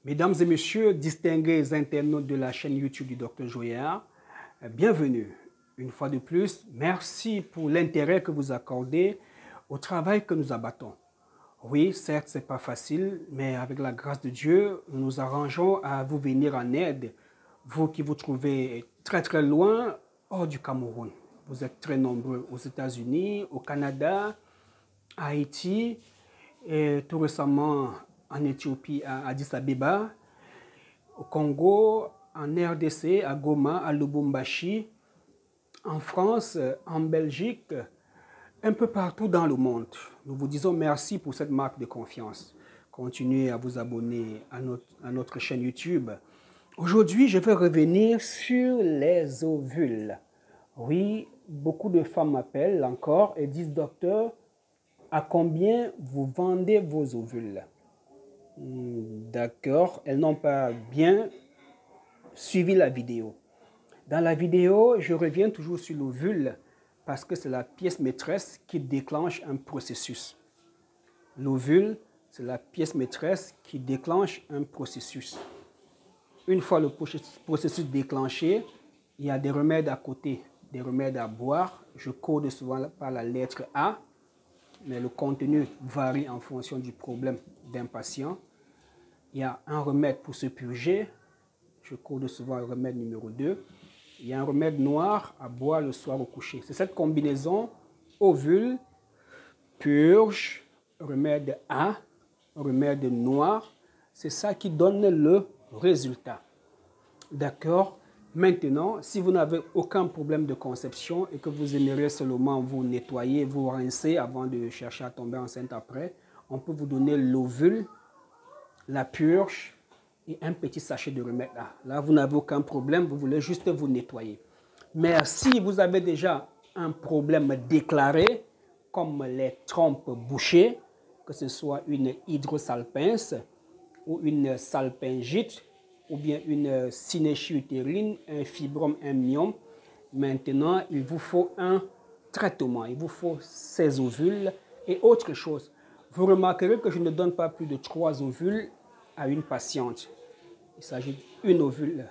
Mesdames et messieurs, distingués internautes de la chaîne YouTube du Dr Joya, bienvenue. Une fois de plus, merci pour l'intérêt que vous accordez au travail que nous abattons. Oui, certes, ce n'est pas facile, mais avec la grâce de Dieu, nous nous arrangeons à vous venir en aide. Vous qui vous trouvez très loin, hors du Cameroun. Vous êtes très nombreux aux États-Unis, au Canada, à Haïti, et tout récemment en Éthiopie, à Addis Abeba, au Congo, en RDC, à Goma, à Lubumbashi, en France, en Belgique, un peu partout dans le monde. Nous vous disons merci pour cette marque de confiance. Continuez à vous abonner à notre chaîne YouTube. Aujourd'hui, je vais revenir sur les ovules. Oui, beaucoup de femmes m'appellent encore et disent « Docteur, à combien vous vendez vos ovules ?» D'accord, elles n'ont pas bien suivi la vidéo. Dans la vidéo, je reviens toujours sur l'ovule parce que c'est la pièce maîtresse qui déclenche un processus. L'ovule, c'est la pièce maîtresse qui déclenche un processus. Une fois le processus déclenché, il y a des remèdes à côté, des remèdes à boire. Je code souvent par la lettre A, mais le contenu varie en fonction du problème d'un patient. Il y a un remède pour se purger. Je code souvent le remède numéro 2. Il y a un remède noir à boire le soir au coucher. C'est cette combinaison ovule, purge, remède A, remède noir. C'est ça qui donne le résultat. D'accord? Maintenant, si vous n'avez aucun problème de conception et que vous aimeriez seulement vous nettoyer, vous rincer avant de chercher à tomber enceinte après, on peut vous donner l'ovule, la purge et un petit sachet de remède A. Là, vous n'avez aucun problème, vous voulez juste vous nettoyer. Mais si vous avez déjà un problème déclaré, comme les trompes bouchées, que ce soit une hydrosalpince ou une salpingite, ou bien une synéchie utérine, un fibrome, un myome, maintenant, il vous faut un traitement. Il vous faut ces ovules et autre chose. Vous remarquerez que je ne donne pas plus de 3 ovules à une patiente. Il s'agit d'une ovule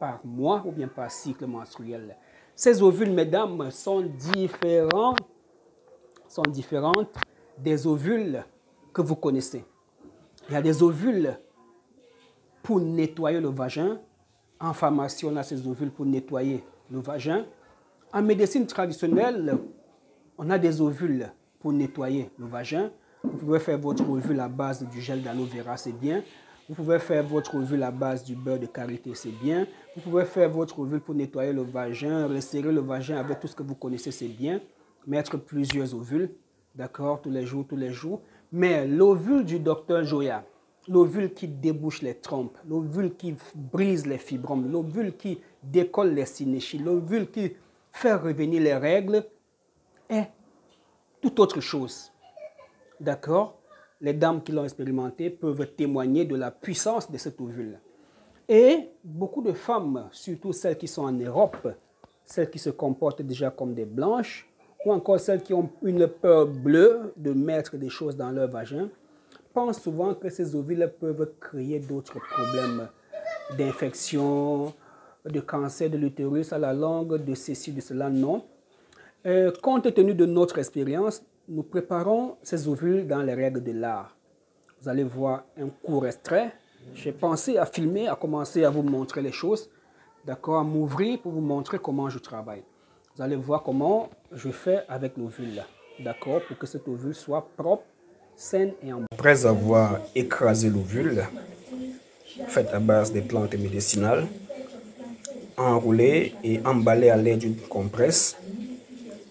par mois ou bien par cycle menstruel. Ces ovules, mesdames, sont différentes des ovules que vous connaissez. Il y a des ovules pour nettoyer le vagin. En pharmacie, on a ces ovules pour nettoyer le vagin. En médecine traditionnelle, on a des ovules pour nettoyer le vagin. Vous pouvez faire votre ovule à base du gel d'aloe vera, c'est bien. Vous pouvez faire votre ovule à base du beurre de karité, c'est bien. Vous pouvez faire votre ovule pour nettoyer le vagin, resserrer le vagin avec tout ce que vous connaissez, c'est bien. Mettre plusieurs ovules, d'accord, tous les jours. Mais l'ovule du Dr Joya, l'ovule qui débouche les trompes, l'ovule qui brise les fibromes, l'ovule qui décolle les synéchies, l'ovule qui fait revenir les règles, est tout autre chose. D'accord? Les dames qui l'ont expérimenté peuvent témoigner de la puissance de cet ovule. Et beaucoup de femmes, surtout celles qui sont en Europe, celles qui se comportent déjà comme des blanches, ou encore celles qui ont une peur bleue de mettre des choses dans leur vagin, pensent souvent que ces ovules peuvent créer d'autres problèmes d'infection, de cancer de l'utérus à la longue, de ceci, de cela, non. Compte tenu de notre expérience, nous préparons ces ovules dans les règles de l'art. Vous allez voir un court extrait. J'ai pensé à filmer, à commencer à vous montrer les choses, d'accord, à m'ouvrir pour vous montrer comment je travaille. Vous allez voir comment je fais avec l'ovule, d'accord, pour que cet ovule soit propre, saine et en... Après avoir écrasé l'ovule, fait à base des plantes médicinales, enroulé et emballé à l'aide d'une compresse,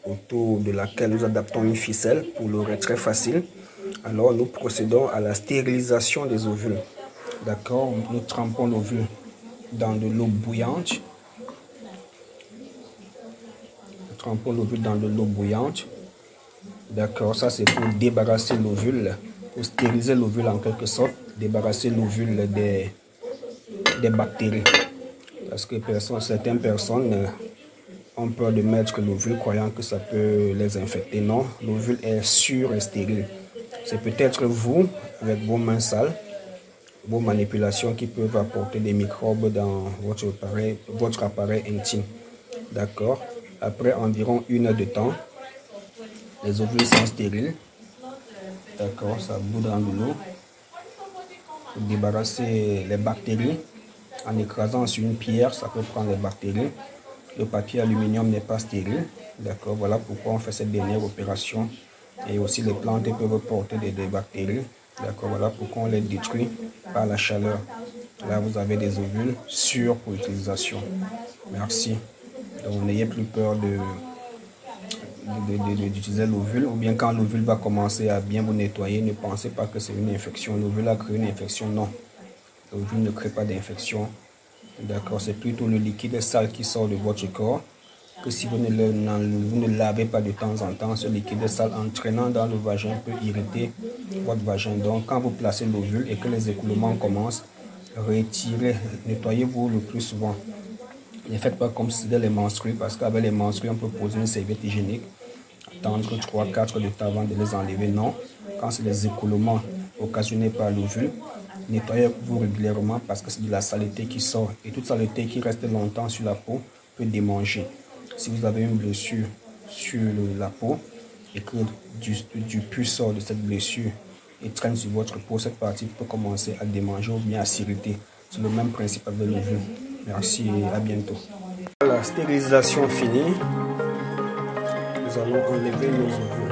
autour de laquelle nous adaptons une ficelle pour le retrait facile. Alors nous procédons à la stérilisation des ovules. D'accord, nous trempons l'ovule dans de l'eau bouillante. Nous trempons l'ovule dans de l'eau bouillante. D'accord, ça c'est pour débarrasser l'ovule, pour stériliser l'ovule en quelque sorte, débarrasser l'ovule des bactéries. Parce que certaines personnes ont peur de mettre l'ovule croyant que ça peut les infecter. Non, l'ovule est sûr et stérile. C'est peut-être vous, avec vos mains sales, vos manipulations qui peuvent apporter des microbes dans votre appareil intime. D'accord. Après environ 1 heure de temps, les ovules sont stériles. D'accord, ça bout dans de l'eau. Pour débarrasser les bactéries, en écrasant sur une pierre, ça peut prendre les bactéries. Le papier aluminium n'est pas stérile. D'accord, voilà pourquoi on fait cette dernière opération. Et aussi les plantes peuvent porter des bactéries. D'accord, voilà pourquoi on les détruit par la chaleur. Là, vous avez des ovules sûrs pour utilisation. Merci. Donc, n'ayez plus peur d'utiliser l'ovule, ou bien quand l'ovule va commencer à bien vous nettoyer, ne pensez pas que c'est une infection. L'ovule a créé une infection, non. L'ovule ne crée pas d'infection. D'accord, c'est plutôt le liquide sale qui sort de votre corps, que si vous ne lavez pas de temps en temps, ce liquide sale entraînant dans le vagin peut irriter votre vagin. Donc quand vous placez l'ovule et que les écoulements commencent, retirez, nettoyez-vous le plus souvent. Ne faites pas comme si c'était les menstrues, parce qu'avec les menstrues, on peut poser une serviette hygiénique, attendre 3-4 de temps avant de les enlever. Non, quand c'est les écoulements occasionnés par l'ovule, nettoyez-vous régulièrement parce que c'est de la saleté qui sort. Et toute saleté qui reste longtemps sur la peau peut démanger. Si vous avez une blessure sur la peau et que du pus sort de cette blessure et traîne sur votre peau, cette partie peut commencer à démanger ou bien à s'irriter. C'est le même principe avec l'ovule. Merci et à bientôt. La stérilisation finie. Nous allons enlever nos ovules.